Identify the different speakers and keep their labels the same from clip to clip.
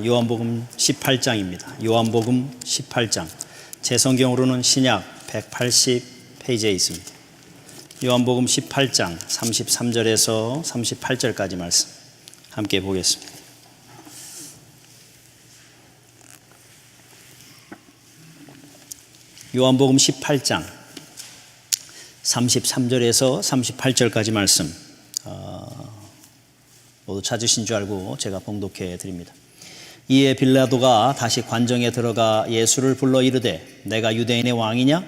Speaker 1: 요한복음 18장입니다. 요한복음 18장. 제 성경으로는 신약 180페이지에 있습니다. 요한복음 18장 33절에서 38절까지 말씀 함께 보겠습니다. 요한복음 18장 33절에서 38절까지 말씀 모두 찾으신 줄 알고 제가 봉독해 드립니다. 이에 빌라도가 다시 관정에 들어가 예수를 불러 이르되 내가 유대인의 왕이냐?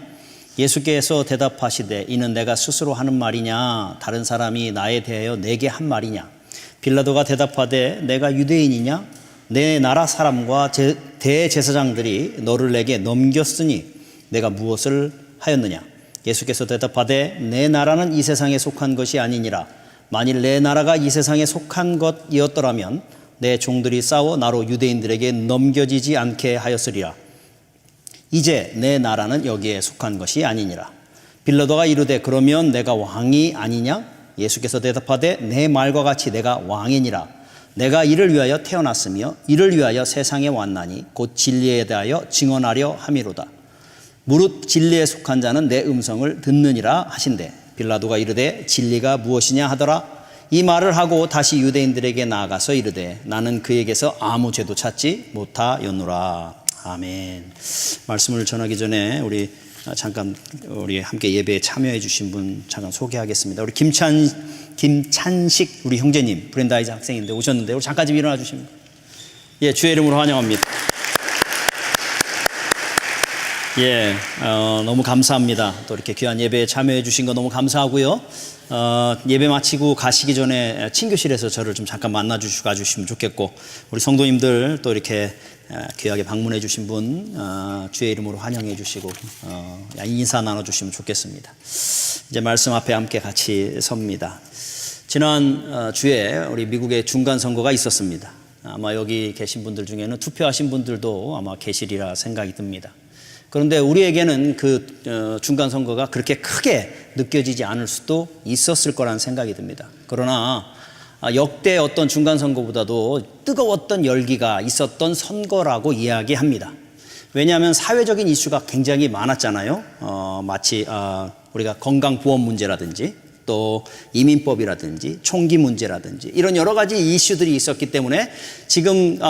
Speaker 1: 예수께서 대답하시되 이는 내가 스스로 하는 말이냐 다른 사람이 나에 대하여 내게 한 말이냐? 빌라도가 대답하되 내가 유대인이냐? 내 나라 사람과 대제사장들이 너를 내게 넘겼으니 내가 무엇을 하였느냐? 예수께서 대답하되 내 나라는 이 세상에 속한 것이 아니니라. 만일 내 나라가 이 세상에 속한 것이었더라면 내 종들이 싸워 나로 유대인들에게 넘겨지지 않게 하였으리라. 이제 내 나라는 여기에 속한 것이 아니니라. 빌라도가 이르되 그러면 내가 왕이 아니냐? 예수께서 대답하되 내 말과 같이 내가 왕이니라. 내가 이를 위하여 태어났으며 이를 위하여 세상에 왔나니 곧 진리에 대하여 증언하려 함이로다. 무릇 진리에 속한 자는 내 음성을 듣느니라 하신대 빌라도가 이르되 진리가 무엇이냐 하더라. 이 말을 하고 다시 유대인들에게 나아가서 이르되 나는 그에게서 아무 죄도 찾지 못하였노라. 아멘. 말씀을 전하기 전에 우리 함께 예배에 참여해 주신 분 잠깐 소개하겠습니다. 우리 김찬식 우리 형제님 브랜다이즈 학생인데 오셨는데 우리 잠깐 좀 일어나 주시면 주의 이름으로 환영합니다. 너무 감사합니다. 또 이렇게 귀한 예배에 참여해 주신 거 너무 감사하고요. 예배 마치고 가시기 전에 친교실에서 저를 좀 잠깐 가주시면 좋겠고, 우리 성도님들 또 이렇게 귀하게 방문해 주신 분 주의 이름으로 환영해 주시고 인사 나눠주시면 좋겠습니다. 이제 말씀 앞에 함께 같이 섭니다. 지난 주에 우리 미국의 중간 선거가 있었습니다. 아마 여기 계신 분들 중에는 투표하신 분들도 아마 계시리라 생각이 듭니다. 그런데 우리에게는 그 중간 선거가 그렇게 크게 느껴지지 않을 수도 있었을 거라는 생각이 듭니다. 그러나 역대 어떤 중간 선거보다도 뜨거웠던 열기가 있었던 선거라고 이야기합니다. 왜냐하면 사회적인 이슈가 굉장히 많았잖아요. 마치 우리가 건강보험 문제라든지 또 이민법이라든지 총기 문제라든지 이런 여러 가지 이슈들이 있었기 때문에 지금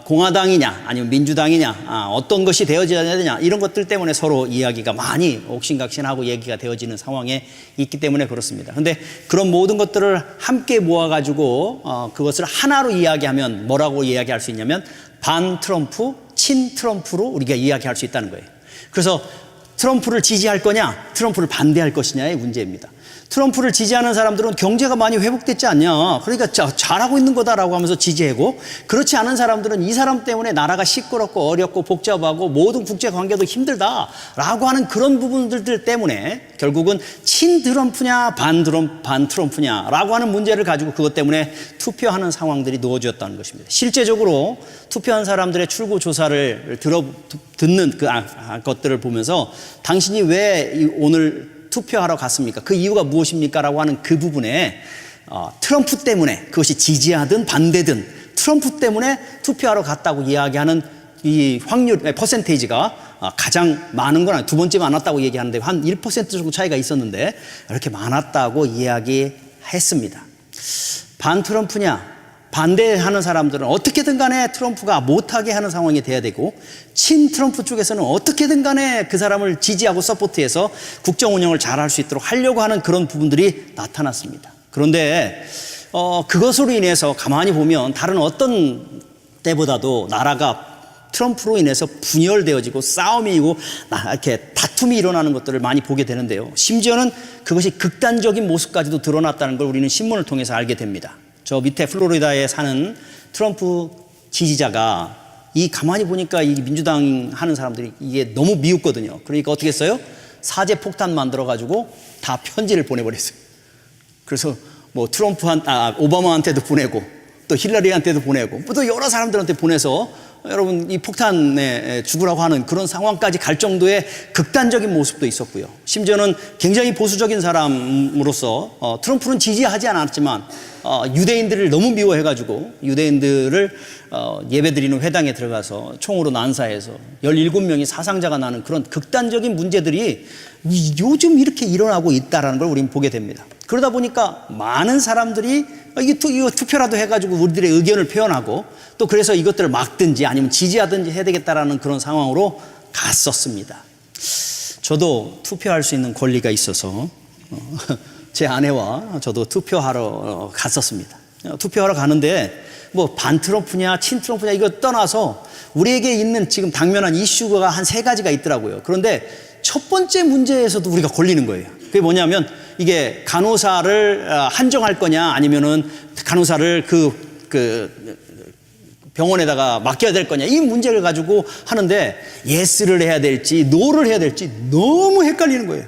Speaker 1: 공화당이냐 아니면 민주당이냐 어떤 것이 되어져야 되냐 이런 것들 때문에 서로 이야기가 많이 옥신각신하고 얘기가 되어지는 상황에 있기 때문에 그렇습니다. 그런데 그런 모든 것들을 함께 모아가지고 그것을 하나로 이야기하면 뭐라고 이야기할 수 있냐면 반 트럼프, 친 트럼프로 우리가 이야기할 수 있다는 거예요. 그래서 트럼프를 지지할 거냐 트럼프를 반대할 것이냐의 문제입니다. 트럼프를 지지하는 사람들은 경제가 많이 회복됐지 않냐, 그러니까 잘하고 있는 거다라고 하면서 지지하고, 그렇지 않은 사람들은 이 사람 때문에 나라가 시끄럽고 어렵고 복잡하고 모든 국제관계도 힘들다라고 하는 그런 부분들 때문에 결국은 친 트럼프냐 반 트럼프냐라고 하는 문제를 가지고 그것 때문에 투표하는 상황들이 놓여졌다는 것입니다. 실제적으로 투표한 사람들의 출구 조사를 듣는 것들을 보면서 당신이 왜 오늘 투표하러 갔습니까? 그 이유가 무엇입니까? 라고 하는 그 부분에 트럼프 때문에, 그것이 지지하든 반대든 트럼프 때문에 투표하러 갔다고 이야기하는 이 확률, 퍼센테이지가 가장 많은 건 두 번째 많았다고 얘기하는데 한 1% 정도 차이가 있었는데 이렇게 많았다고 이야기했습니다. 반 트럼프냐 반대하는 사람들은 어떻게든 간에 트럼프가 못하게 하는 상황이 돼야 되고, 친 트럼프 쪽에서는 어떻게든 간에 그 사람을 지지하고 서포트해서 국정 운영을 잘할 수 있도록 하려고 하는 그런 부분들이 나타났습니다. 그런데 그것으로 인해서 가만히 보면 다른 어떤 때보다도 나라가 트럼프로 인해서 분열되어지고 싸움이 일고 이렇게 다툼이 일어나는 것들을 많이 보게 되는데요. 심지어는 그것이 극단적인 모습까지도 드러났다는 걸 우리는 신문을 통해서 알게 됩니다. 저 밑에 플로리다에 사는 트럼프 지지자가 가만히 보니까 이 민주당 하는 사람들이 이게 너무 미웠거든요. 그러니까 어떻게 했어요? 사제 폭탄 만들어가지고 다 편지를 보내버렸어요. 그래서 뭐 오바마한테도 보내고 또 힐러리한테도 보내고 또 여러 사람들한테 보내서 여러분 이 폭탄에 죽으라고 하는 그런 상황까지 갈 정도의 극단적인 모습도 있었고요. 심지어는 굉장히 보수적인 사람으로서 트럼프는 지지하지 않았지만 유대인들을 너무 미워해가지고 유대인들을 예배드리는 회당에 들어가서 총으로 난사해서 17명이 사상자가 나는 그런 극단적인 문제들이 요즘 이렇게 일어나고 있다는 걸 우리는 보게 됩니다. 그러다 보니까 많은 사람들이 이거 투표라도 해가지고 우리들의 의견을 표현하고 또 그래서 이것들을 막든지 아니면 지지하든지 해야 되겠다라는 그런 상황으로 갔었습니다. 저도 투표할 수 있는 권리가 있어서 제 아내와 저도 투표하러 갔었습니다. 투표하러 가는데 뭐 반트럼프냐 친트럼프냐 이거 떠나서 우리에게 있는 지금 당면한 이슈가 한 3가지가 있더라고요. 그런데 첫 번째 문제에서도 우리가 걸리는 거예요. 그게 뭐냐면 이게 간호사를 한정할 거냐 아니면은 간호사를 그 병원에다가 맡겨야 될 거냐 이 문제를 가지고 하는데 예스를 해야 될지 노를 해야 될지 너무 헷갈리는 거예요.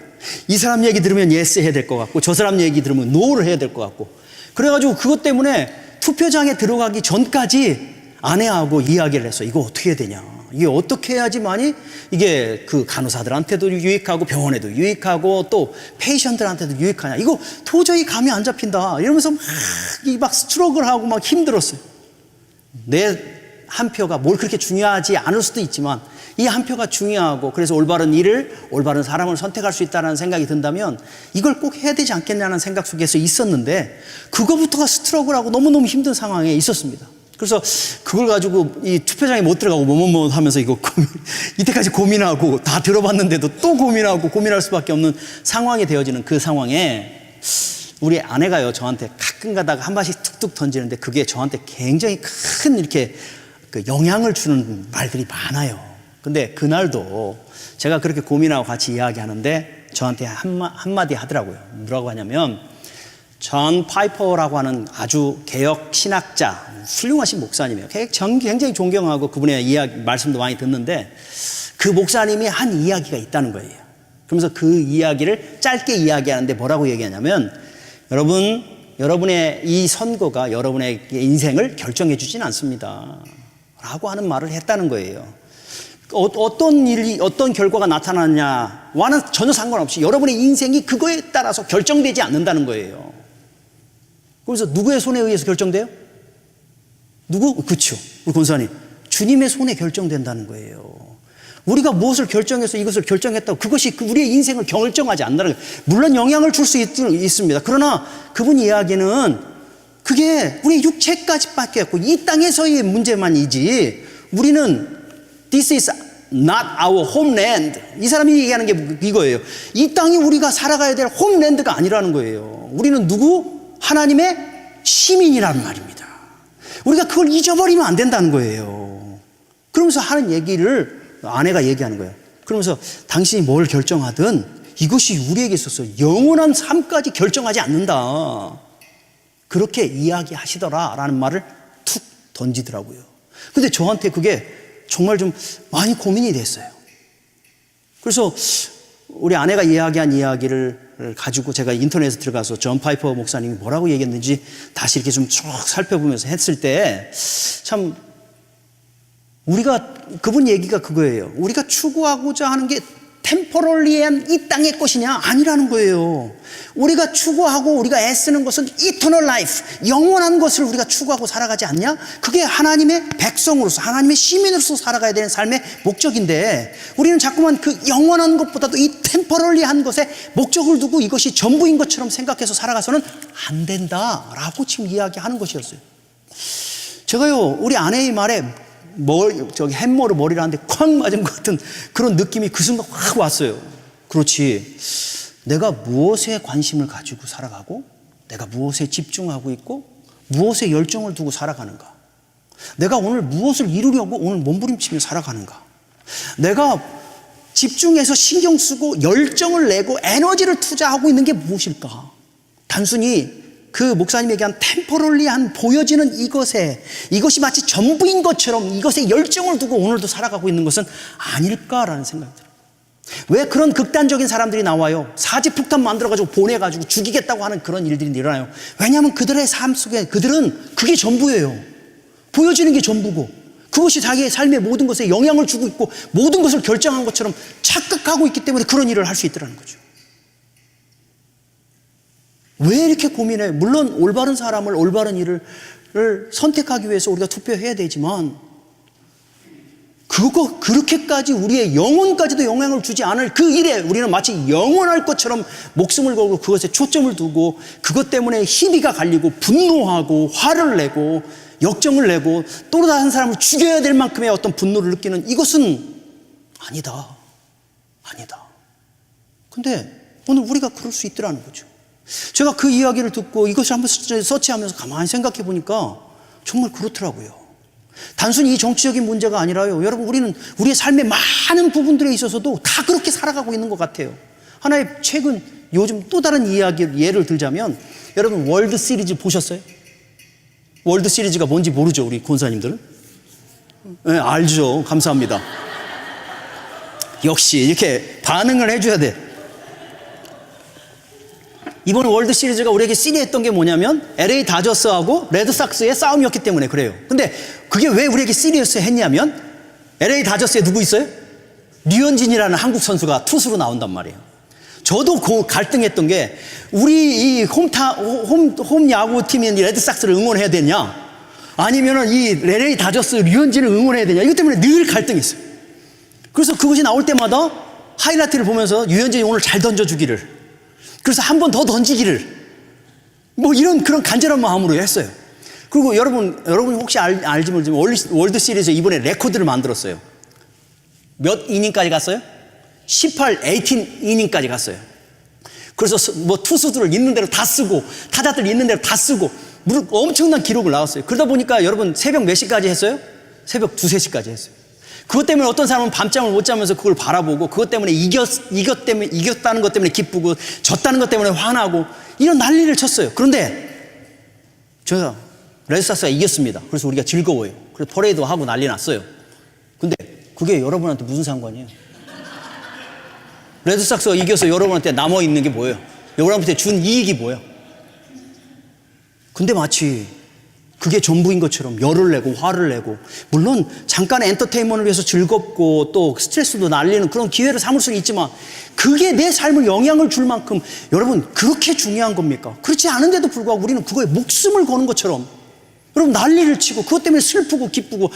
Speaker 1: 이 사람 얘기 들으면 예스 해야 될 것 같고 저 사람 얘기 들으면 노를 해야 될 것 같고 그래가지고 그것 때문에 투표장에 들어가기 전까지 아내하고 이야기를 했어. 이거 어떻게 해야 되냐, 이게 어떻게 해야지만이 이게 그 간호사들한테도 유익하고 병원에도 유익하고 또 페이션트한테도 유익하냐, 이거 도저히 감이 안 잡힌다 이러면서 막 스트로크를 하고 막 힘들었어요. 내 한 표가 뭘 그렇게 중요하지 않을 수도 있지만 이 한 표가 중요하고 그래서 올바른 일을 올바른 사람을 선택할 수 있다는 생각이 든다면 이걸 꼭 해야 되지 않겠냐는 생각 속에서 있었는데 그거부터가 스트러글하고 너무너무 힘든 상황에 있었습니다. 그래서 그걸 가지고 이 투표장에 못 들어가고 뭐뭐뭐 하면서 이거 이때까지 고민하고 다 들어봤는데도 또 고민할 수밖에 없는 상황이 되어지는 그 상황에 우리 아내가요 저한테 가끔 가다가 한 번씩 툭툭 던지는데 그게 저한테 굉장히 큰 이렇게 그 영향을 주는 말들이 많아요. 근데 그날도 제가 그렇게 고민하고 같이 이야기하는데 저한테 한마디 하더라고요. 뭐라고 하냐면 존 파이퍼라고 하는 아주 개혁 신학자 훌륭하신 목사님이에요. 굉장히 존경하고 그분의 이야기 말씀도 많이 듣는데 그 목사님이 한 이야기가 있다는 거예요. 그러면서 그 이야기를 짧게 이야기하는데 뭐라고 얘기하냐면 여러분의 이 선거가 여러분의 인생을 결정해 주진 않습니다 라고 하는 말을 했다는 거예요. 어떤 일이 어떤 결과가 나타나냐와는 전혀 상관없이 여러분의 인생이 그거에 따라서 결정되지 않는다는 거예요. 그래서 누구의 손에 의해서 결정돼요? 그렇죠. 우리 권사님, 주님의 손에 결정된다는 거예요. 우리가 무엇을 결정해서 이것을 결정했다고 그것이 우리의 인생을 결정하지 않는다는 거예요. 물론 영향을 줄 수 있습니다. 그러나 그분 이야기는 그게 우리 육체까지밖에 없고 이 땅에서의 문제만이지 우리는 This is not our homeland. 이 사람이 얘기하는 게 이거예요. 이 땅이 우리가 살아가야 될 홈랜드가 아니라는 거예요. 우리는 하나님의 시민이라는 말입니다. 우리가 그걸 잊어버리면 안 된다는 거예요. 그러면서 하는 얘기를 아내가 얘기하는 거예요. 그러면서 당신이 뭘 결정하든 이것이 우리에게 있어서 영원한 삶까지 결정하지 않는다. 그렇게 이야기하시더라라는 말을 툭 던지더라고요. 근데 저한테 그게 정말 좀 많이 고민이 됐어요. 그래서 우리 아내가 이야기한 이야기를 가지고 제가 인터넷에 들어가서 존 파이퍼 목사님이 뭐라고 얘기했는지 다시 이렇게 좀 쭉 살펴보면서 했을 때 참 그분 얘기가 그거예요. 우리가 추구하고자 하는 게 템포럴리한 이 땅의 것이냐? 아니라는 거예요. 우리가 추구하고 우리가 애쓰는 것은 eternal life, 영원한 것을 우리가 추구하고 살아가지 않냐? 그게 하나님의 백성으로서 하나님의 시민으로서 살아가야 되는 삶의 목적인데 우리는 자꾸만 그 영원한 것보다도 이 템포럴리한 것에 목적을 두고 이것이 전부인 것처럼 생각해서 살아가서는 안 된다라고 지금 이야기하는 것이었어요. 제가요 우리 아내의 말에 햄머로 머리를 하는데 쾅 맞은 것 같은 그런 느낌이 그 순간 확 왔어요. 그렇지. 내가 무엇에 관심을 가지고 살아가고 내가 무엇에 집중하고 있고 무엇에 열정을 두고 살아가는가. 내가 오늘 무엇을 이루려고 오늘 몸부림치며 살아가는가. 내가 집중해서 신경 쓰고 열정을 내고 에너지를 투자하고 있는 게 무엇일까. 단순히 그 목사님이 얘기한 템포럴리한 보여지는 이것이 마치 전부인 것처럼 이것에 열정을 두고 오늘도 살아가고 있는 것은 아닐까라는 생각이 들어요. 왜 그런 극단적인 사람들이 나와요? 사지폭탄 만들어가지고 보내가지고 죽이겠다고 하는 그런 일들이 일어나요. 왜냐하면 그들의 삶 속에 그들은 그게 전부예요. 보여지는 게 전부고 그것이 자기의 삶의 모든 것에 영향을 주고 있고 모든 것을 결정한 것처럼 착각하고 있기 때문에 그런 일을 할 수 있더라는 거죠. 왜 이렇게 고민해? 물론 올바른 사람을, 올바른 일을 선택하기 위해서 우리가 투표해야 되지만, 그렇게까지 우리의 영혼까지도 영향을 주지 않을 그 일에 우리는 마치 영원할 것처럼 목숨을 걸고 그것에 초점을 두고 그것 때문에 희비가 갈리고 분노하고 화를 내고 역정을 내고 또 다른 사람을 죽여야 될 만큼의 어떤 분노를 느끼는, 이것은 아니다. 근데 오늘 우리가 그럴 수 있더라는 거죠. 제가 그 이야기를 듣고 이것을 한번 서치하면서 가만히 생각해 보니까 정말 그렇더라고요. 단순히 이 정치적인 문제가 아니라요, 여러분, 우리는 우리의 삶의 많은 부분들에 있어서도 다 그렇게 살아가고 있는 것 같아요. 하나의 최근 요즘 또 다른 예를 들자면, 여러분 월드 시리즈 보셨어요? 월드 시리즈가 뭔지 모르죠, 우리 권사님들은? 네, 알죠. 감사합니다. 역시 이렇게 반응을 해줘야 돼. 이번 월드 시리즈가 우리에게 시리했던 게 뭐냐면 LA 다저스하고 레드삭스의 싸움이었기 때문에 그래요. 근데 그게 왜 우리에게 시리어스 했냐면, LA 다저스에 누구 있어요? 류현진이라는 한국 선수가 투수로 나온단 말이에요. 저도 갈등했던 게, 우리 이 홈 야구팀인 레드삭스를 응원해야 되냐, 아니면은 이 LA 다저스 류현진을 응원해야 되냐, 이것 때문에 늘 갈등했어요. 그래서 그것이 나올 때마다 하이라이트를 보면서 류현진이 오늘 잘 던져주기를, 그래서 한 번 더 던지기를, 뭐 이런 그런 간절한 마음으로 했어요. 그리고 여러분 혹시 알지 모르지만 월드 시리즈 이번에 레코드를 만들었어요. 몇 이닝까지 갔어요? 18 이닝까지 갔어요. 그래서 뭐 투수들을 있는 대로 다 쓰고 타자들 있는 대로 다 쓰고 엄청난 기록을 나왔어요. 그러다 보니까 여러분 새벽 몇 시까지 했어요? 새벽 2, 3시까지 했어요. 그것 때문에 어떤 사람은 밤잠을 못 자면서 그걸 바라보고, 그것 때문에 이겼다는 것 때문에 기쁘고, 졌다는 것 때문에 화나고, 이런 난리를 쳤어요. 그런데 제가 레드삭스가 이겼습니다. 그래서 우리가 즐거워요. 그래서 퍼레이드 하고 난리 났어요. 근데 그게 여러분한테 무슨 상관이에요? 레드삭스가 이겨서 여러분한테 남아있는 게 뭐예요? 여러분한테 준 이익이 뭐예요? 근데 마치 그게 전부인 것처럼 열을 내고 화를 내고, 물론 잠깐의 엔터테인먼트를 위해서 즐겁고 또 스트레스도 날리는 그런 기회를 삼을 수는 있지만, 그게 내 삶을 영향을 줄 만큼 여러분 그렇게 중요한 겁니까? 그렇지 않은데도 불구하고 우리는 그거에 목숨을 거는 것처럼 여러분 난리를 치고, 그것 때문에 슬프고 기쁘고,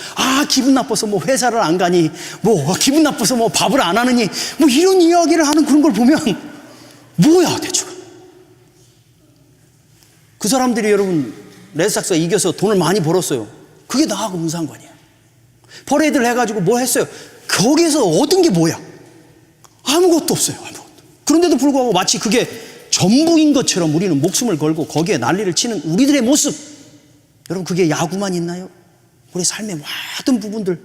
Speaker 1: 기분 나빠서 뭐 회사를 안 가니, 뭐 기분 나빠서 뭐 밥을 안 하느니, 뭐 이런 이야기를 하는 그런 걸 보면 뭐야 대충. 그 사람들이 여러분 레드삭스가 이겨서 돈을 많이 벌었어요. 그게 나하고 무슨 상관이야? 퍼레이드를 해가지고 뭐 했어요? 거기에서 얻은 게 뭐야? 아무것도 없어요. 아무것도. 그런데도 불구하고 마치 그게 전부인 것처럼 우리는 목숨을 걸고 거기에 난리를 치는 우리들의 모습, 여러분 그게 야구만 있나요? 우리 삶의 모든 부분들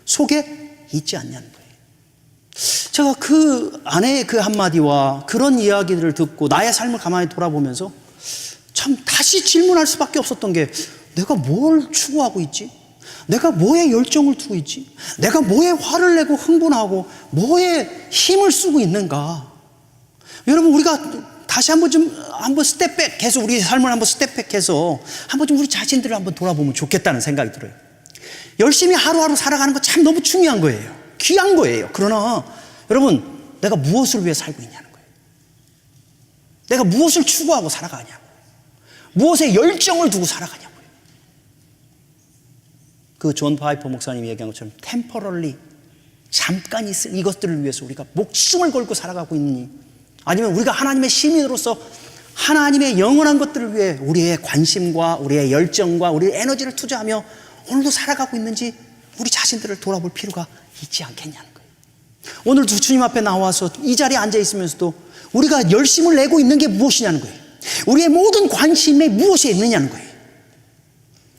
Speaker 1: 속에 있지 않냐는 거예요. 제가 그 아내의 그 한마디와 그런 이야기들을 듣고 나의 삶을 가만히 돌아보면서 참 다시 질문할 수밖에 없었던 게, 내가 뭘 추구하고 있지? 내가 뭐에 열정을 두고 있지? 내가 뭐에 화를 내고 흥분하고 뭐에 힘을 쓰고 있는가? 여러분 우리가 다시 한번 스텝백해서 우리 삶을 한번 스텝백해서 한번 좀 우리 자신들을 한번 돌아보면 좋겠다는 생각이 들어요. 열심히 하루하루 살아가는 거 참 너무 중요한 거예요. 귀한 거예요. 그러나 여러분, 내가 무엇을 위해 살고 있냐는 거예요. 내가 무엇을 추구하고 살아가냐고, 무엇에 열정을 두고 살아가냐고요. 그 존 파이퍼 목사님이 얘기한 것처럼 템퍼럴리, 잠깐 있을 이것들을 위해서 우리가 목숨을 걸고 살아가고 있니? 아니면 우리가 하나님의 시민으로서 하나님의 영원한 것들을 위해 우리의 관심과 우리의 열정과 우리의 에너지를 투자하며 오늘도 살아가고 있는지 우리 자신들을 돌아볼 필요가 있지 않겠냐는 거예요. 오늘도 주님 앞에 나와서 이 자리에 앉아 있으면서도 우리가 열심을 내고 있는 게 무엇이냐는 거예요. 우리의 모든 관심에 무엇이 있느냐는 거예요.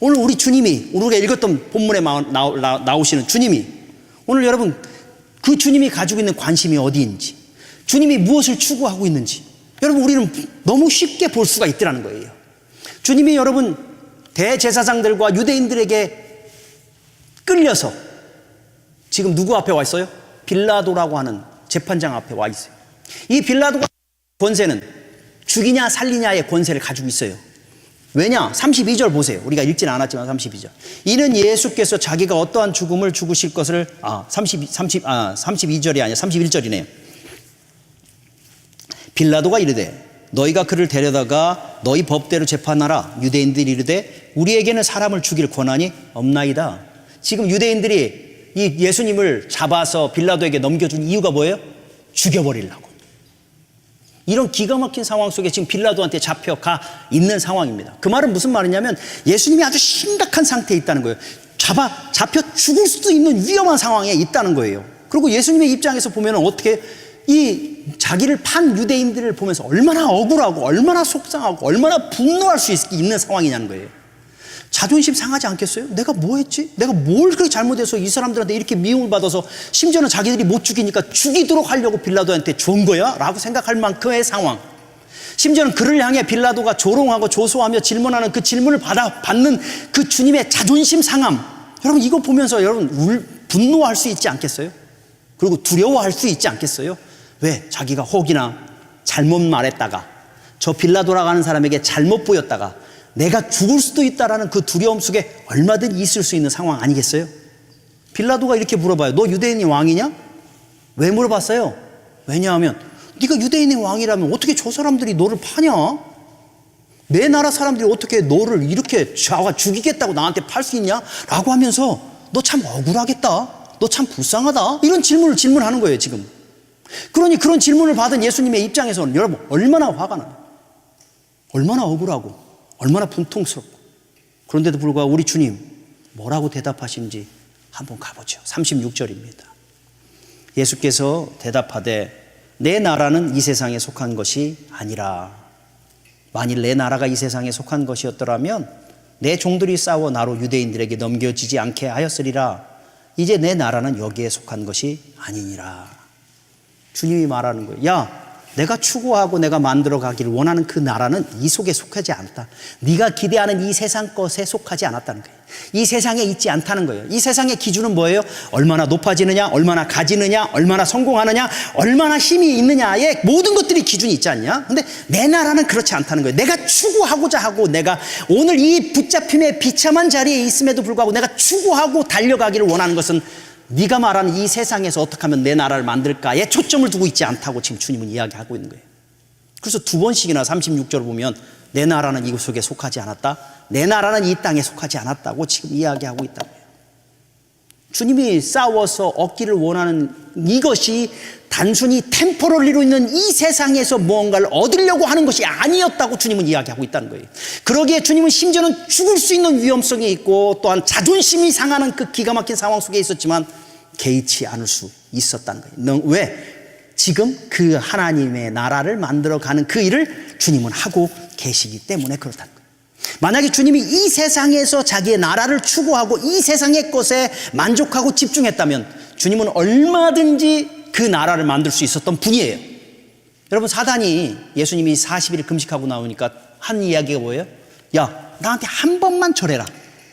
Speaker 1: 오늘 우리 주님이, 우리가 읽었던 본문에 나오시는 주님이, 오늘 여러분 그 주님이 가지고 있는 관심이 어디인지, 주님이 무엇을 추구하고 있는지 여러분 우리는 너무 쉽게 볼 수가 있더라는 거예요. 주님이 여러분 대제사장들과 유대인들에게 끌려서 지금 누구 앞에 와 있어요? 빌라도라고 하는 재판장 앞에 와 있어요. 이 빌라도가 권세는 죽이냐 살리냐의 권세를 가지고 있어요. 왜냐? 32절 보세요. 우리가 읽지는 않았지만 32절. 이는 예수께서 자기가 어떠한 죽음을 죽으실 것을 32절이 아니라 31절이네요. 빌라도가 이르되 너희가 그를 데려다가 너희 법대로 재판하라. 유대인들이 이르되 우리에게는 사람을 죽일 권한이 없나이다. 지금 유대인들이 이 예수님을 잡아서 빌라도에게 넘겨준 이유가 뭐예요? 죽여버리려고. 이런 기가 막힌 상황 속에 지금 빌라도한테 잡혀가 있는 상황입니다. 그 말은 무슨 말이냐면 예수님이 아주 심각한 상태에 있다는 거예요. 잡혀 죽을 수도 있는 위험한 상황에 있다는 거예요. 그리고 예수님의 입장에서 보면 어떻게 이 자기를 판 유대인들을 보면서 얼마나 억울하고 얼마나 속상하고 얼마나 분노할 수 있는 상황이냐는 거예요. 자존심 상하지 않겠어요? 내가 뭐 했지? 내가 뭘 그렇게 잘못해서 이 사람들한테 이렇게 미움을 받아서 심지어는 자기들이 못 죽이니까 죽이도록 하려고 빌라도한테 준 거야? 라고 생각할 만큼의 상황. 심지어는 그를 향해 빌라도가 조롱하고 조소하며 질문하는 그 질문을 받는 그 주님의 자존심 상함. 여러분 이거 보면서 여러분 분노할 수 있지 않겠어요? 그리고 두려워할 수 있지 않겠어요? 왜? 자기가 혹이나 잘못 말했다가 저 빌라도라고 하는 사람에게 잘못 보였다가 내가 죽을 수도 있다라는 그 두려움 속에 얼마든지 있을 수 있는 상황 아니겠어요? 빌라도가 이렇게 물어봐요. 너 유대인의 왕이냐? 왜 물어봤어요? 왜냐하면 네가 유대인의 왕이라면 어떻게 저 사람들이 너를 파냐? 내 나라 사람들이 어떻게 너를 이렇게 죽이겠다고 나한테 팔 수 있냐? 라고 하면서 너 참 억울하겠다. 너 참 불쌍하다. 이런 질문을 질문하는 거예요 지금. 그러니 그런 질문을 받은 예수님의 입장에서는 여러분 얼마나 화가 나요. 얼마나 억울하고 얼마나 분통스럽고. 그런데도 불구하고 우리 주님 뭐라고 대답하시는지 한번 가보죠. 36절입니다. 예수께서 대답하되 내 나라는 이 세상에 속한 것이 아니라 만일 내 나라가 이 세상에 속한 것이었더라면 내 종들이 싸워 나로 유대인들에게 넘겨지지 않게 하였으리라. 이제 내 나라는 여기에 속한 것이 아니니라. 주님이 말하는 거예요. 야, 내가 추구하고 내가 만들어 가기를 원하는 그 나라는 이 속에 속하지 않다. 네가 기대하는 이 세상 것에 속하지 않았다는 거예요. 이 세상에 있지 않다는 거예요. 이 세상의 기준은 뭐예요? 얼마나 높아지느냐, 얼마나 가지느냐, 얼마나 성공하느냐, 얼마나 힘이 있느냐의 모든 것들이 기준이 있지 않냐? 근데 내 나라는 그렇지 않다는 거예요. 내가 추구하고자 하고 내가 오늘 이 붙잡힘의 비참한 자리에 있음에도 불구하고 내가 추구하고 달려가기를 원하는 것은 네가 말하는 이 세상에서 어떻게 하면 내 나라를 만들까에 초점을 두고 있지 않다고 지금 주님은 이야기하고 있는 거예요. 그래서 두 번씩이나 36절을 보면 내 나라는 이곳 속에 속하지 않았다. 내 나라는 이 땅에 속하지 않았다고 지금 이야기하고 있다고요. 주님이 싸워서 얻기를 원하는 이것이 단순히 템포럴리로 있는 이 세상에서 무언가를 얻으려고 하는 것이 아니었다고 주님은 이야기하고 있다는 거예요. 그러기에 주님은 심지어는 죽을 수 있는 위험성이 있고 또한 자존심이 상하는 그 기가 막힌 상황 속에 있었지만 개의치 않을 수 있었다는 거예요. 왜? 지금 그 하나님의 나라를 만들어가는 그 일을 주님은 하고 계시기 때문에 그렇다는 거예요. 만약에 주님이 이 세상에서 자기의 나라를 추구하고 이 세상의 것에 만족하고 집중했다면 주님은 얼마든지 그 나라를 만들 수 있었던 분이에요. 여러분 사단이 예수님이 40일 금식하고 나오니까 한 이야기가 뭐예요? 야, 나한테 한 번만 절해라.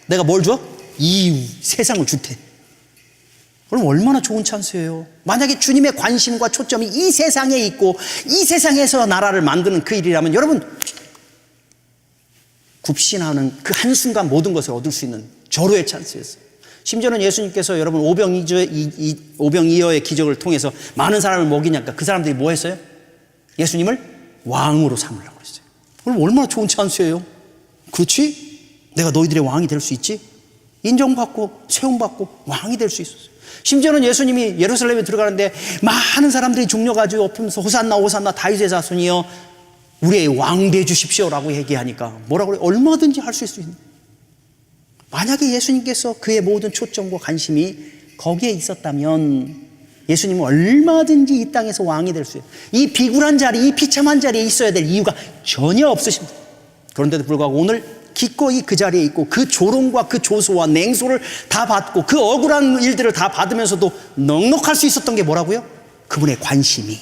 Speaker 1: 내가 뭘 줘? 이 세상을 줄 테. 그럼 얼마나 좋은 찬스예요. 만약에 주님의 관심과 초점이 이 세상에 있고 이 세상에서 나라를 만드는 그 일이라면 여러분 굽신하는 그 한순간 모든 것을 얻을 수 있는 절호의 찬스였어요. 심지어는 예수님께서 여러분 오병이어의 기적을 통해서 많은 사람을 먹이니까 그 사람들이 뭐 했어요? 예수님을 왕으로 삼으려고 했어요. 그럼 얼마나 좋은 찬스예요. 그렇지? 내가 너희들의 왕이 될 수 있지? 인정받고 세움받고 왕이 될 수 있었어요. 심지어는 예수님이 예루살렘에 들어가는데 많은 사람들이 중려가지고 엎으면서 호산나 호산나 다윗의 자손이여 우리의 왕 돼 주십시오라고 얘기하니까 뭐라고 그래요? 얼마든지 할 수 있는. 만약에 예수님께서 그의 모든 초점과 관심이 거기에 있었다면 예수님은 얼마든지 이 땅에서 왕이 될 수 있어요. 이 비굴한 자리, 이 비참한 자리에 있어야 될 이유가 전혀 없으십니다. 그런데도 불구하고 오늘 기꺼이 그 자리에 있고 그 조롱과 그 조소와 냉소를 다 받고 그 억울한 일들을 다 받으면서도 넉넉할 수 있었던 게 뭐라고요? 그분의 관심이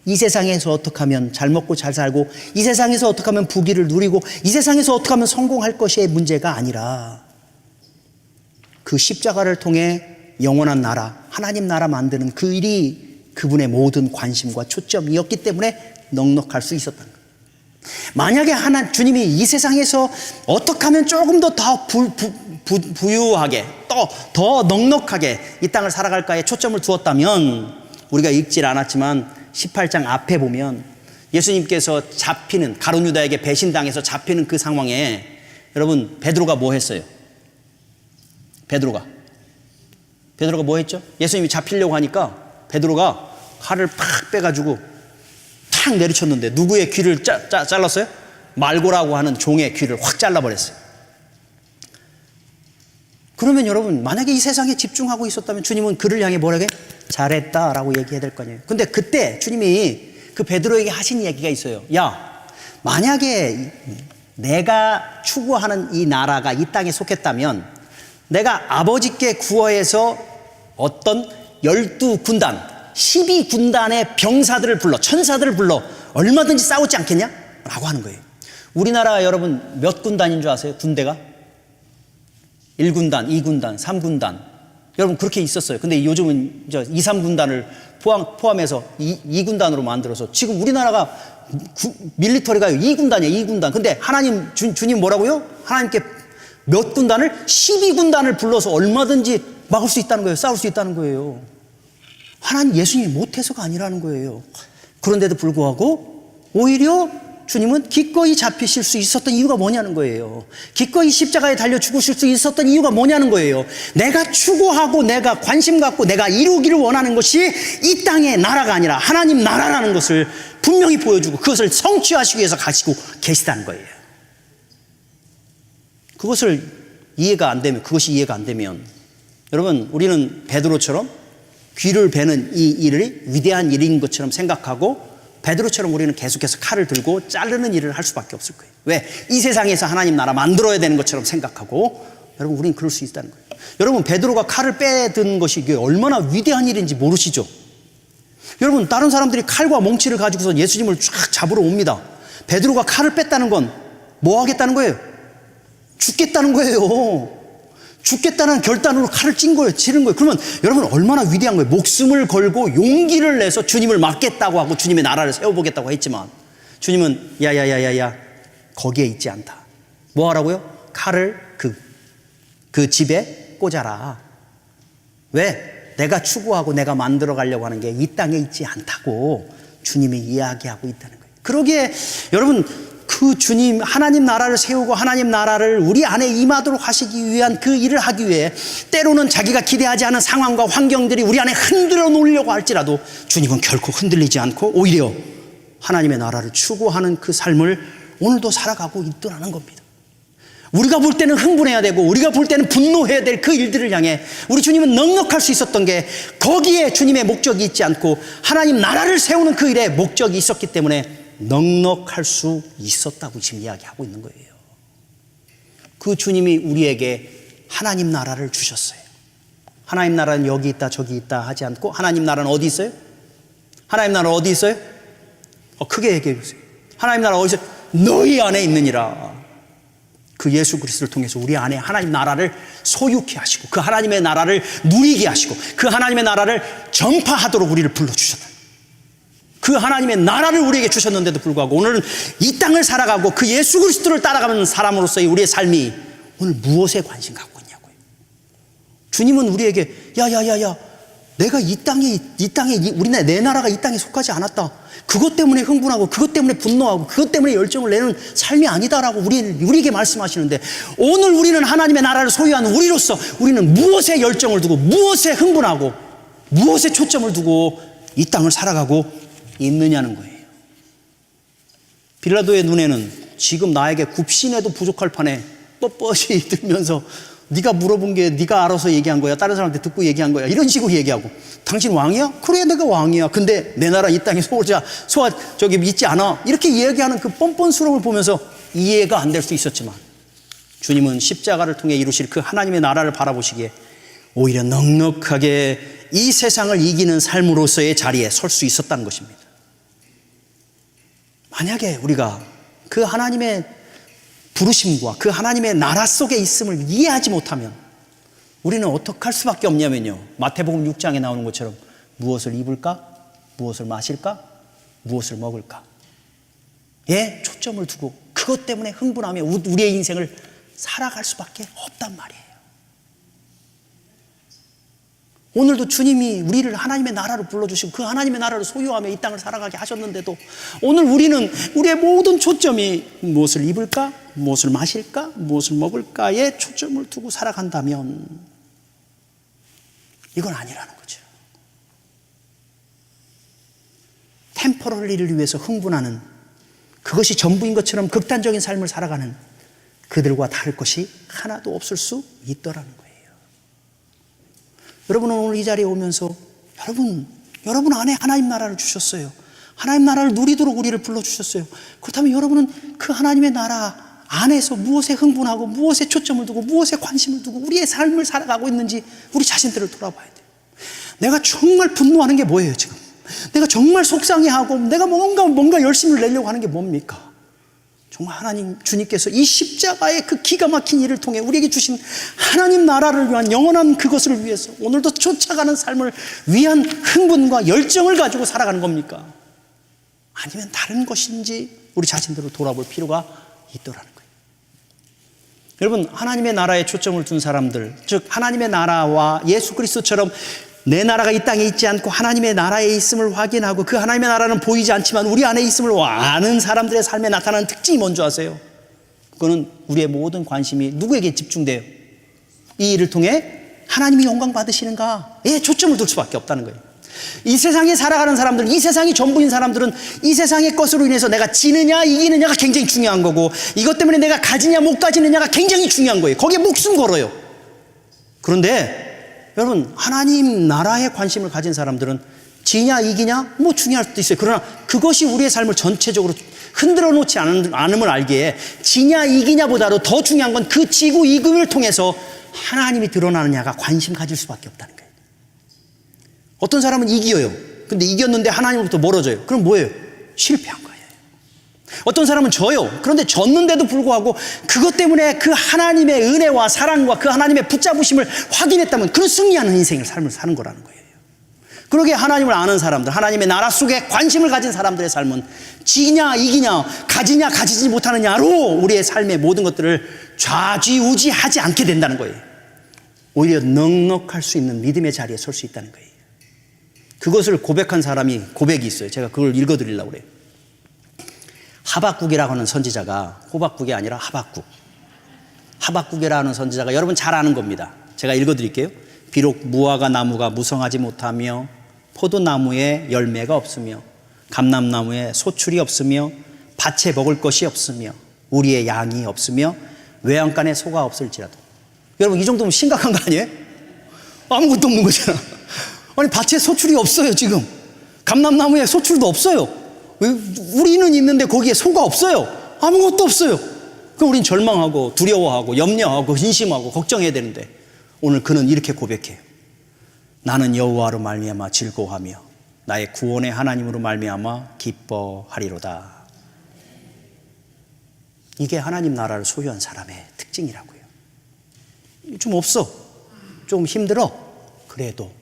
Speaker 1: 이 세상에서 어떻게 하면 잘 먹고 잘 살고 이 세상에서 어떻게 하면 부귀를 누리고 이 세상에서 어떻게 하면 성공할 것이 문제가 아니라 그 십자가를 통해 영원한 나라, 하나님 나라 만드는 그 일이 그분의 모든 관심과 초점이었기 때문에 넉넉할 수 있었다는 거예요. 만약에 주님이 이 세상에서 어떻게 하면 조금 더 부유하게 더 넉넉하게 이 땅을 살아갈까에 초점을 두었다면 우리가 읽질 않았지만 18장 앞에 보면 예수님께서 잡히는, 가룟 유다에게 배신당해서 잡히는 그 상황에 여러분 베드로가 뭐 했어요? 베드로가 뭐 했죠? 예수님이 잡히려고 하니까 베드로가 칼을 팍 빼가지고 탁 내리쳤는데 누구의 귀를 잘랐어요? 말고라고 하는 종의 귀를 확 잘라버렸어요. 그러면 여러분 만약에 이 세상에 집중하고 있었다면 주님은 그를 향해 뭐라고 해? 잘했다라고 얘기해야 될 거 아니에요. 근데 그때 주님이 그 베드로에게 하신 얘기가 있어요. 야, 만약에 내가 추구하는 이 나라가 이 땅에 속했다면 내가 아버지께 구하여서 어떤 12군단 12군단의 병사들을 불러, 천사들을 불러 얼마든지 싸우지 않겠냐? 라고 하는 거예요. 우리나라 여러분 몇 군단인 줄 아세요? 군대가? 1군단, 2군단, 3군단. 여러분 그렇게 있었어요. 근데 요즘은 2, 3군단을 포함해서 2군단으로 만들어서 지금 우리나라가 밀리터리가 2군단이에요. 2군단. 근데 하나님, 주님 뭐라고요? 하나님께 몇 군단을? 12군단을 불러서 얼마든지 막을 수 있다는 거예요. 싸울 수 있다는 거예요. 하나님, 예수님이 못해서가 아니라는 거예요. 그런데도 불구하고 오히려 주님은 기꺼이 잡히실 수 있었던 이유가 뭐냐는 거예요. 기꺼이 십자가에 달려 죽으실 수 있었던 이유가 뭐냐는 거예요. 내가 추구하고 내가 관심 갖고 내가 이루기를 원하는 것이 이 땅의 나라가 아니라 하나님 나라라는 것을 분명히 보여주고 그것을 성취하시기 위해서 가시고 계시다는 거예요. 그것이 이해가 안 되면 여러분 우리는 베드로처럼 귀를 베는 이 일이 위대한 일인 것처럼 생각하고 베드로처럼 우리는 계속해서 칼을 들고 자르는 일을 할 수밖에 없을 거예요. 왜? 이 세상에서 하나님 나라 만들어야 되는 것처럼 생각하고 여러분 우리는 그럴 수 있다는 거예요. 여러분 베드로가 칼을 빼든 것이 이게 얼마나 위대한 일인지 모르시죠? 여러분 다른 사람들이 칼과 몽치를 가지고서 예수님을 쫙 잡으러 옵니다. 베드로가 칼을 뺐다는 건 뭐 하겠다는 거예요? 죽겠다는 거예요. 죽겠다는 결단으로 칼을 치는 거예요. 그러면 여러분 얼마나 위대한 거예요. 목숨을 걸고 용기를 내서 주님을 맡겠다고 하고 주님의 나라를 세워보겠다고 했지만 주님은 야야야야야 거기에 있지 않다. 뭐 하라고요? 칼을 그 집에 꽂아라. 왜? 내가 추구하고 내가 만들어 가려고 하는 게 이 땅에 있지 않다고 주님이 이야기하고 있다는 거예요. 그러기에 여러분 그 주님 하나님 나라를 세우고 하나님 나라를 우리 안에 임하도록 하시기 위한 그 일을 하기 위해 때로는 자기가 기대하지 않은 상황과 환경들이 우리 안에 흔들어 놓으려고 할지라도 주님은 결코 흔들리지 않고 오히려 하나님의 나라를 추구하는 그 삶을 오늘도 살아가고 있더라는 겁니다. 우리가 볼 때는 흥분해야 되고 우리가 볼 때는 분노해야 될 그 일들을 향해 우리 주님은 넉넉할 수 있었던 게 거기에 주님의 목적이 있지 않고 하나님 나라를 세우는 그 일에 목적이 있었기 때문에 넉넉할 수 있었다고 지금 이야기하고 있는 거예요. 그 주님이 우리에게 하나님 나라를 주셨어요. 하나님 나라는 여기 있다 저기 있다 하지 않고 하나님 나라는 어디 있어요? 하나님 나라는 어디 있어요? 크게 얘기해 보세요. 하나님 나라 어디 있어요? 너희 안에 있느니라. 그 예수 그리스도를 통해서 우리 안에 하나님 나라를 소유케 하시고 그 하나님의 나라를 누리게 하시고 그 하나님의 나라를 전파하도록 우리를 불러주셨다. 그 하나님의 나라를 우리에게 주셨는데도 불구하고 오늘은 이 땅을 살아가고 그 예수 그리스도를 따라가는 사람으로서의 우리의 삶이 오늘 무엇에 관심 갖고 있냐고요. 주님은 우리에게 야야야야 내가 이 땅에 내 나라가 이 땅에 속하지 않았다. 그것 때문에 흥분하고 그것 때문에 분노하고 그것 때문에 열정을 내는 삶이 아니다라고 우리에게 말씀하시는데 오늘 우리는 하나님의 나라를 소유하는 우리로서 우리는 무엇에 열정을 두고 무엇에 흥분하고 무엇에 초점을 두고 이 땅을 살아가고 있느냐는 거예요. 빌라도의 눈에는 지금 나에게 굽신해도 부족할 판에 뻣뻣이 들면서 네가 물어본 게 네가 알아서 얘기한 거야. 다른 사람한테 듣고 얘기한 거야. 이런 식으로 얘기하고 당신 왕이야? 그래 내가 왕이야. 근데 내 나라 이 땅에 저기 있지 않아. 이렇게 이야기하는 그 뻔뻔스러움을 보면서 이해가 안 될 수 있었지만 주님은 십자가를 통해 이루실 그 하나님의 나라를 바라보시기에 오히려 넉넉하게 이 세상을 이기는 삶으로서의 자리에 설 수 있었다는 것입니다. 만약에 우리가 그 하나님의 부르심과 그 하나님의 나라 속에 있음을 이해하지 못하면 우리는 어떻게 할 수밖에 없냐면요. 마태복음 6장에 나오는 것처럼 무엇을 입을까? 무엇을 마실까? 무엇을 먹을까? 예, 초점을 두고 그것 때문에 흥분하며 우리의 인생을 살아갈 수밖에 없단 말이에요. 오늘도 주님이 우리를 하나님의 나라로 불러주시고 그 하나님의 나라를 소유하며 이 땅을 살아가게 하셨는데도 오늘 우리는 우리의 모든 초점이 무엇을 입을까? 무엇을 마실까? 무엇을 먹을까에 초점을 두고 살아간다면 이건 아니라는 거죠. 템포럴리를 위해서 흥분하는 그것이 전부인 것처럼 극단적인 삶을 살아가는 그들과 다를 것이 하나도 없을 수 있더라는 거예요. 여러분은 오늘 이 자리에 오면서 여러분 안에 하나님 나라를 주셨어요. 하나님 나라를 누리도록 우리를 불러주셨어요. 그렇다면 여러분은 그 하나님의 나라 안에서 무엇에 흥분하고 무엇에 초점을 두고 무엇에 관심을 두고 우리의 삶을 살아가고 있는지 우리 자신들을 돌아봐야 돼요. 내가 정말 분노하는 게 뭐예요 지금? 내가 정말 속상해하고 내가 뭔가 열심을 내려고 하는 게 뭡니까? 정말 하나님 주님께서 이 십자가의 그 기가 막힌 일을 통해 우리에게 주신 하나님 나라를 위한 영원한 그것을 위해서 오늘도 쫓아가는 삶을 위한 흥분과 열정을 가지고 살아가는 겁니까? 아니면 다른 것인지 우리 자신들을 돌아볼 필요가 있더라는 거예요. 여러분, 하나님의 나라에 초점을 둔 사람들, 즉 하나님의 나라와 예수 그리스도처럼 내 나라가 이 땅에 있지 않고 하나님의 나라에 있음을 확인하고 그 하나님의 나라는 보이지 않지만 우리 안에 있음을 아는 사람들의 삶에 나타나는 특징이 뭔지 아세요? 그거는 우리의 모든 관심이 누구에게 집중돼요? 이 일을 통해 하나님이 영광 받으시는가에 초점을 둘 수밖에 없다는 거예요. 이 세상에 살아가는 사람들, 이 세상이 전부인 사람들은 이 세상의 것으로 인해서 내가 지느냐 이기느냐가 굉장히 중요한 거고 이것 때문에 내가 가지냐 못 가지느냐가 굉장히 중요한 거예요. 거기에 목숨 걸어요. 그런데 여러분, 하나님 나라에 관심을 가진 사람들은 지냐 이기냐 뭐 중요할 수도 있어요. 그러나 그것이 우리의 삶을 전체적으로 흔들어 놓지 않음을 알기에 지냐 이기냐보다도 더 중요한 건 그 지구 이금을 통해서 하나님이 드러나느냐가 관심 가질 수밖에 없다는 거예요. 어떤 사람은 이겨요. 근데 이겼는데 하나님으로부터 멀어져요. 그럼 뭐예요? 실패한 거예요. 어떤 사람은 져요. 그런데 졌는데도 불구하고 그것 때문에 그 하나님의 은혜와 사랑과 그 하나님의 붙잡으심을 확인했다면 그런 승리하는 인생을 삶을 사는 거라는 거예요. 그러게 하나님을 아는 사람들, 하나님의 나라 속에 관심을 가진 사람들의 삶은 지냐 이기냐 가지냐 가지지 못하느냐로 우리의 삶의 모든 것들을 좌지우지하지 않게 된다는 거예요. 오히려 넉넉할 수 있는 믿음의 자리에 설 수 있다는 거예요. 그것을 고백한 사람이 고백이 있어요. 제가 그걸 읽어드리려고 그래요. 하박국이라고 하는 선지자가, 호박국이 아니라 하박국이라는 선지자가 여러분 잘 아는 겁니다. 제가 읽어드릴게요. 비록 무화과 나무가 무성하지 못하며 포도나무에 열매가 없으며 감람나무에 소출이 없으며 밭에 먹을 것이 없으며 우리의 양이 없으며 외양간에 소가 없을지라도. 여러분 이 정도면 심각한 거 아니에요? 아무것도 없는 거잖아. 아니 밭에 소출이 없어요 지금. 감람나무에 소출도 없어요. 우리는 있는데 거기에 소가 없어요. 아무것도 없어요. 그럼 우린 절망하고 두려워하고 염려하고 근심하고 걱정해야 되는데 오늘 그는 이렇게 고백해요. 나는 여호와로 말미암아 즐거워하며 나의 구원의 하나님으로 말미암아 기뻐하리로다. 이게 하나님 나라를 소유한 사람의 특징이라고요. 좀 없어. 좀 힘들어. 그래도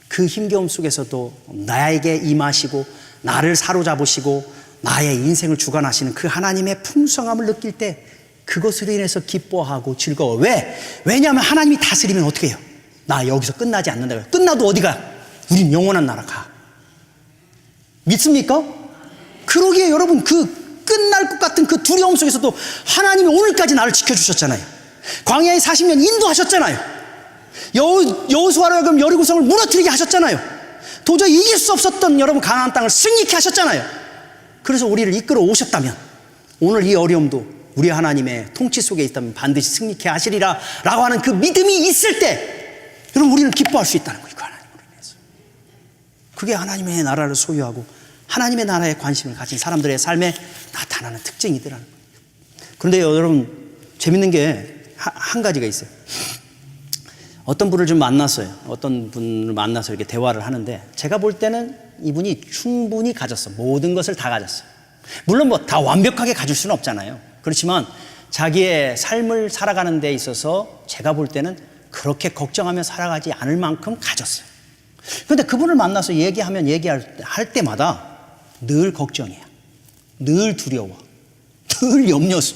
Speaker 1: 그 힘겨움 속에서도 나에게 임하시고 나를 사로잡으시고 나의 인생을 주관하시는 그 하나님의 풍성함을 느낄 때 그것으로 인해서 기뻐하고 즐거워. 왜? 왜냐하면 하나님이 다스리면 어떻게 해요? 나 여기서 끝나지 않는다. 끝나도 어디가? 우린 영원한 나라 가. 믿습니까? 그러기에 여러분 그 끝날 것 같은 그 두려움 속에서도 하나님이 오늘까지 나를 지켜주셨잖아요. 광야에 40년 인도하셨잖아요. 여호수아로 하여금 여리고성을 무너뜨리게 하셨잖아요. 도저히 이길 수 없었던 여러분 가나안 땅을 승리케 하셨잖아요. 그래서 우리를 이끌어 오셨다면 오늘 이 어려움도 우리 하나님의 통치 속에 있다면 반드시 승리케 하시리라 라고 하는 그 믿음이 있을 때 여러분 우리는 기뻐할 수 있다는 거예요. 그 하나님으로 인해서. 그게 하나님의 나라를 소유하고 하나님의 나라에 관심을 가진 사람들의 삶에 나타나는 특징이더라는 거예요. 그런데 여러분 재밌는 게 한 가지가 있어요. 어떤 분을 좀 만났어요. 어떤 분을 만나서 이렇게 대화를 하는데 제가 볼 때는 이분이 충분히 가졌어. 모든 것을 다 가졌어요. 물론 뭐 다 완벽하게 가질 수는 없잖아요. 그렇지만 자기의 삶을 살아가는 데 있어서 제가 볼 때는 그렇게 걱정하며 살아가지 않을 만큼 가졌어요. 그런데 그분을 만나서 얘기할 때마다 늘 걱정이야. 늘 두려워. 늘 염려스.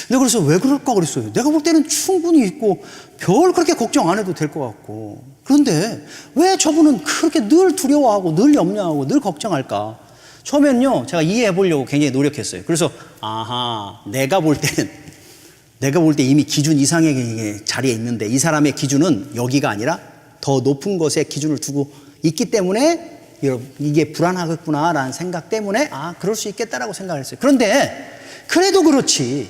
Speaker 1: 내가 그래서 왜 그럴까 그랬어요. 내가 볼 때는 충분히 있고 별 그렇게 걱정 안 해도 될 것 같고, 그런데 왜 저분은 그렇게 늘 두려워하고 늘 염려하고 늘 걱정할까? 처음에는요, 제가 이해해 보려고 굉장히 노력했어요. 그래서 내가 볼 때 이미 기준 이상의 자리에 있는데 이 사람의 기준은 여기가 아니라 더 높은 것에 기준을 두고 있기 때문에 이게 불안하겠구나라는 생각 때문에 그럴 수 있겠다라고 생각을 했어요. 그런데 그래도 그렇지,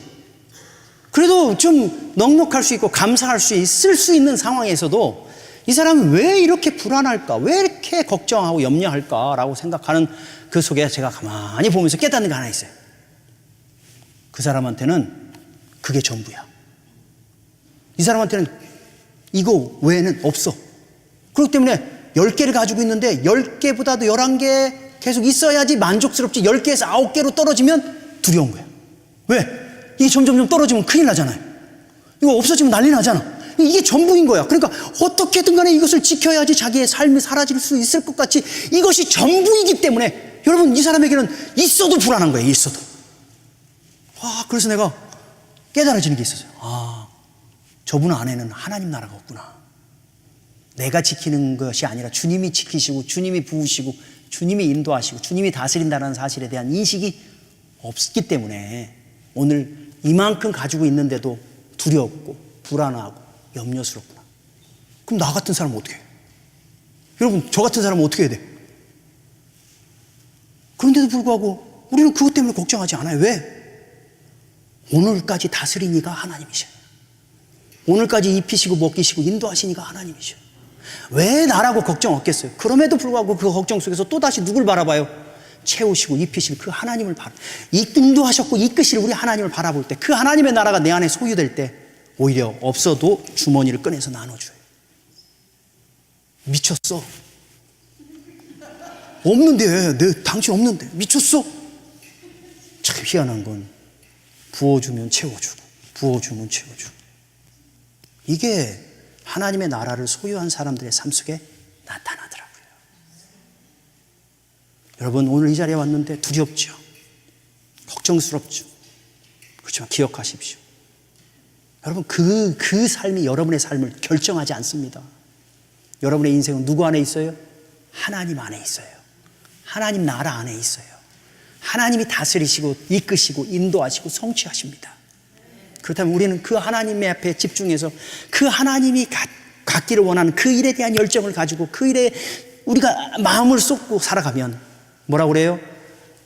Speaker 1: 그래도 좀 넉넉할 수 있고 감사할 수 있을 수 있는 상황에서도 이 사람은 왜 이렇게 불안할까, 왜 이렇게 걱정하고 염려할까라고 생각하는 그 속에 제가 가만히 보면서 깨닫는 게 하나 있어요. 그 사람한테는 그게 전부야. 이 사람한테는 이거 외에는 없어. 그렇기 때문에 10개를 가지고 있는데 10개보다도 11개 계속 있어야지 만족스럽지, 10개에서 9개로 떨어지면 두려운 거야. 왜? 이게 점점 떨어지면 큰일 나잖아요. 이거 없어지면 난리 나잖아. 이게 전부인 거야. 그러니까 어떻게든 간에 이것을 지켜야지 자기의 삶이 사라질 수 있을 것 같이 이것이 전부이기 때문에 여러분, 이 사람에게는 있어도 불안한 거예요. 있어도. 그래서 내가 깨달아지는 게 있었어요. 저분 안에는 하나님 나라가 없구나. 내가 지키는 것이 아니라 주님이 지키시고 주님이 부으시고 주님이 인도하시고 주님이 다스린다는 사실에 대한 인식이 없기 때문에 오늘 이만큼 가지고 있는데도 두렵고 불안하고 염려스럽구나. 그럼 나 같은 사람은 어떻게 해요? 여러분, 저 같은 사람은 어떻게 해야 돼? 그런데도 불구하고 우리는 그것 때문에 걱정하지 않아요. 왜? 오늘까지 다스린 이가 하나님이셔요. 오늘까지 입히시고 먹이시고 인도하시니까 하나님이셔요. 왜 나라고 걱정 없겠어요? 그럼에도 불구하고 그 걱정 속에서 또다시 누굴 바라봐요? 채우시고 입히실 그 하나님을 인도하셨고 이끄실 우리 하나님을 바라볼 때, 그 하나님의 나라가 내 안에 소유될 때 오히려 없어도 주머니를 꺼내서 나눠줘요. 미쳤어. 없는데, 당신 없는데 미쳤어. 참 희한한 건 부어주면 채워주고 부어주면 채워주고, 이게 하나님의 나라를 소유한 사람들의 삶 속에 나타나더라고요. 여러분, 오늘 이 자리에 왔는데 두렵죠, 걱정스럽죠. 그렇지만 기억하십시오. 여러분, 그 삶이 여러분의 삶을 결정하지 않습니다. 여러분의 인생은 누구 안에 있어요? 하나님 안에 있어요. 하나님 나라 안에 있어요. 하나님이 다스리시고 이끄시고 인도하시고 성취하십니다. 그렇다면 우리는 그 하나님의 앞에 집중해서 그 하나님이 갖기를 원하는 그 일에 대한 열정을 가지고 그 일에 우리가 마음을 쏟고 살아가면, 뭐라고 그래요?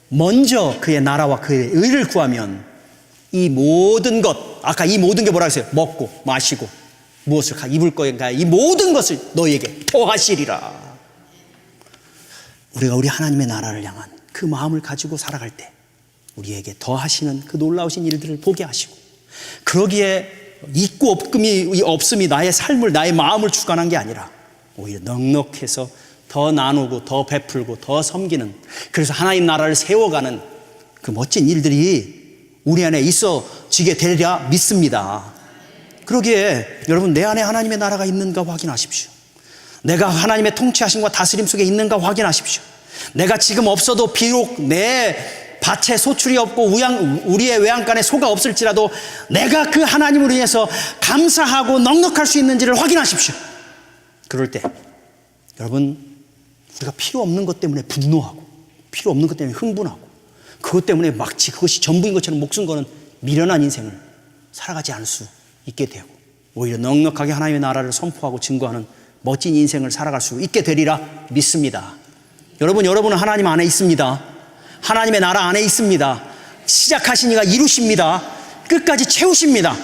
Speaker 1: 먼저 그의 나라와 그의 의를 구하면 이 모든 것, 아까 이 모든 게 뭐라고 했어요? 먹고 마시고 무엇을 입을 거인가, 이 모든 것을 너희에게 더하시리라. 우리가 우리 하나님의 나라를 향한 그 마음을 가지고 살아갈 때 우리에게 더하시는 그 놀라우신 일들을 보게 하시고, 그러기에 있고 없음이 나의 삶을, 나의 마음을 주관한 게 아니라 오히려 넉넉해서 더 나누고 더 베풀고 더 섬기는, 그래서 하나님 나라를 세워가는 그 멋진 일들이 우리 안에 있어지게 되리라 믿습니다. 그러기에 여러분, 내 안에 하나님의 나라가 있는가 확인하십시오. 내가 하나님의 통치하심과 다스림 속에 있는가 확인하십시오. 내가 지금 없어도 비록 내 밭에 소출이 없고 우리의 외양간에 소가 없을지라도 내가 그 하나님으로 인해서 감사하고 넉넉할 수 있는지를 확인하십시오. 그럴 때 여러분, 우리가 필요 없는 것 때문에 분노하고 필요 없는 것 때문에 흥분하고 그것 때문에 마치 그것이 전부인 것처럼 목숨 거는 미련한 인생을 살아가지 않을 수 있게 되고, 오히려 넉넉하게 하나님의 나라를 선포하고 증거하는 멋진 인생을 살아갈 수 있게 되리라 믿습니다. 여러분은 하나님 안에 있습니다. 하나님의 나라 안에 있습니다. 시작하신 이가 이루십니다. 끝까지 채우십니다.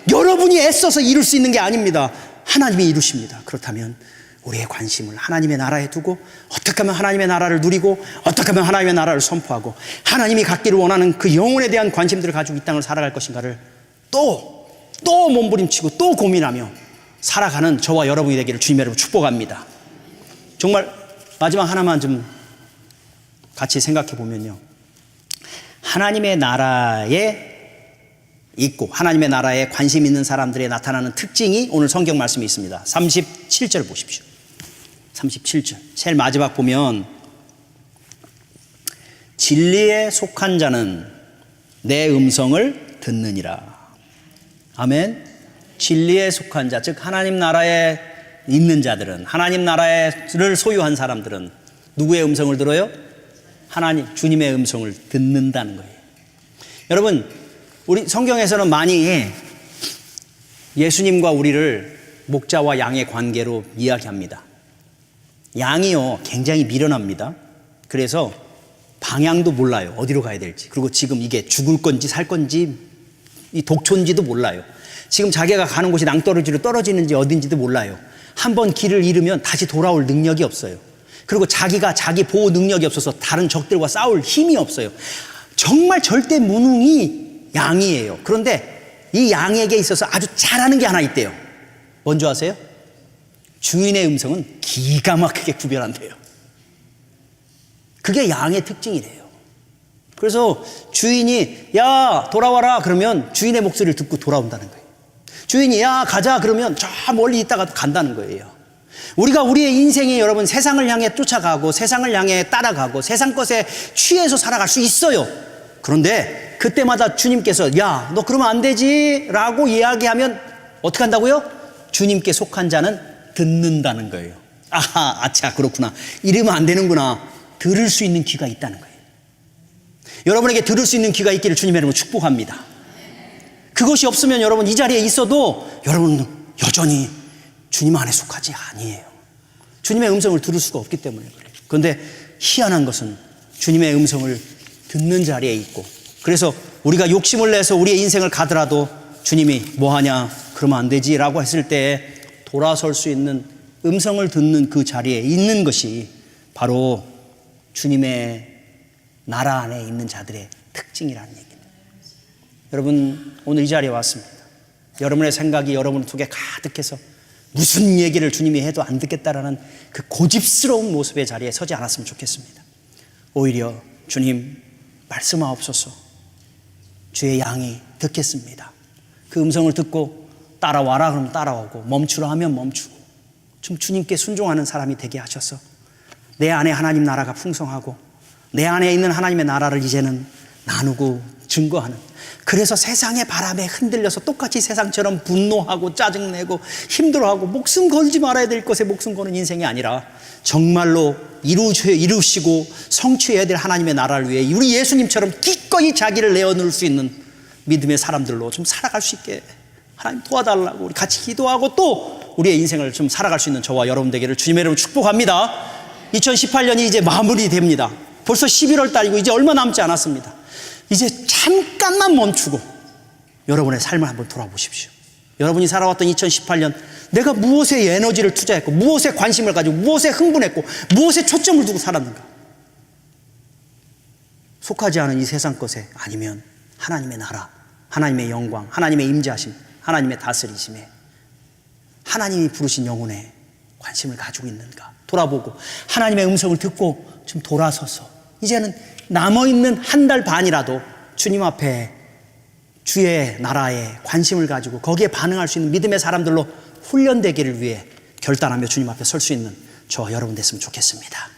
Speaker 1: 여러분이 애써서 이룰 수 있는 게 아닙니다. 하나님이 이루십니다. 그렇다면 우리의 관심을 하나님의 나라에 두고 어떻게 하면 하나님의 나라를 누리고 어떻게 하면 하나님의 나라를 선포하고 하나님이 갖기를 원하는 그 영혼에 대한 관심들을 가지고 이 땅을 살아갈 것인가를 또 몸부림치고 또 고민하며 살아가는 저와 여러분이 되기를 주님의 이름으로 축복합니다. 정말 마지막 하나만 좀 같이 생각해 보면요, 하나님의 나라에 있고 하나님의 나라에 관심 있는 사람들에 나타나는 특징이 오늘 성경 말씀에 있습니다. 37절 보십시오. 37절 제일 마지막 보면, 진리에 속한 자는 내 음성을 듣느니라. 아멘. 진리에 속한 자, 즉 하나님 나라에 있는 자들은, 하나님 나라를 소유한 사람들은 누구의 음성을 들어요? 하나님, 주님의 음성을 듣는다는 거예요. 여러분, 우리 성경에서는 많이 예수님과 우리를 목자와 양의 관계로 이야기합니다. 양이요, 굉장히 미련합니다. 그래서 방향도 몰라요. 어디로 가야 될지. 그리고 지금 이게 죽을 건지 살 건지, 이 독초인지도 몰라요. 지금 자기가 가는 곳이 낭떠러지로 떨어지는지 어딘지도 몰라요. 한번 길을 잃으면 다시 돌아올 능력이 없어요. 그리고 자기가 자기 보호 능력이 없어서 다른 적들과 싸울 힘이 없어요. 정말 절대 무능이 양이에요. 그런데 이 양에게 있어서 아주 잘하는 게 하나 있대요. 뭔지 아세요? 주인의 음성은 기가 막히게 구별한대요. 그게 양의 특징이래요. 그래서 주인이 야 돌아와라 그러면 주인의 목소리를 듣고 돌아온다는 거예요. 주인이 야 가자 그러면 저 멀리 있다가 간다는 거예요. 우리가 우리의 인생이 여러분 세상을 향해 쫓아가고 세상을 향해 따라가고 세상 것에 취해서 살아갈 수 있어요. 그런데 그때마다 주님께서 야 너 그러면 안 되지 라고 이야기하면 어떻게 한다고요? 주님께 속한 자는 듣는다는 거예요. 아하 아차 그렇구나, 이러면 안 되는구나. 들을 수 있는 귀가 있다는 거예요. 여러분에게 들을 수 있는 귀가 있기를 주님의 이름으로 축복합니다. 그것이 없으면 여러분 이 자리에 있어도 여러분은 여전히 주님 안에 속하지 아니에요. 주님의 음성을 들을 수가 없기 때문에 그래요. 그런데 희한한 것은 주님의 음성을 듣는 자리에 있고, 그래서 우리가 욕심을 내서 우리의 인생을 가더라도 주님이 뭐하냐 그러면 안 되지 라고 했을 때 돌아설 수 있는 음성을 듣는 그 자리에 있는 것이 바로 주님의 나라 안에 있는 자들의 특징이라는 얘기입니다. 여러분 오늘 이 자리에 왔습니다. 여러분의 생각이 여러분 속에 가득해서 무슨 얘기를 주님이 해도 안 듣겠다라는 그 고집스러운 모습의 자리에 서지 않았으면 좋겠습니다. 오히려 주님 말씀하옵소서, 주의 양이 듣겠습니다. 그 음성을 듣고 따라와라 그러면 따라오고 멈추라 하면 멈추고 좀 주님께 순종하는 사람이 되게 하셔서 내 안에 하나님 나라가 풍성하고 내 안에 있는 하나님의 나라를 이제는 나누고 증거하는, 그래서 세상의 바람에 흔들려서 똑같이 세상처럼 분노하고 짜증내고 힘들어하고 목숨 걸지 말아야 될 것에 목숨 거는 인생이 아니라 정말로 이루시고 성취해야 될 하나님의 나라를 위해 우리 예수님처럼 기꺼이 자기를 내어놓을 수 있는 믿음의 사람들로 좀 살아갈 수 있게 하나님 도와달라고 우리 같이 기도하고 또 우리의 인생을 좀 살아갈 수 있는 저와 여러분 되기를 주님의 이름으로 축복합니다. 2018년이 이제 마무리됩니다. 벌써 11월 달이고 이제 얼마 남지 않았습니다. 이제 잠깐만 멈추고 여러분의 삶을 한번 돌아보십시오. 여러분이 살아왔던 2018년 내가 무엇에 에너지를 투자했고 무엇에 관심을 가지고 무엇에 흥분했고 무엇에 초점을 두고 살았는가? 속하지 않은 이 세상 것에 아니면 하나님의 나라, 하나님의 영광, 하나님의 임재하심, 하나님의 다스리심에 하나님이 부르신 영혼에 관심을 가지고 있는가 돌아보고 하나님의 음성을 듣고 좀 돌아서서 이제는 남아있는 한 달 반이라도 주님 앞에 주의 나라에 관심을 가지고 거기에 반응할 수 있는 믿음의 사람들로 훈련되기를 위해 결단하며 주님 앞에 설 수 있는 저와 여러분 됐으면 좋겠습니다.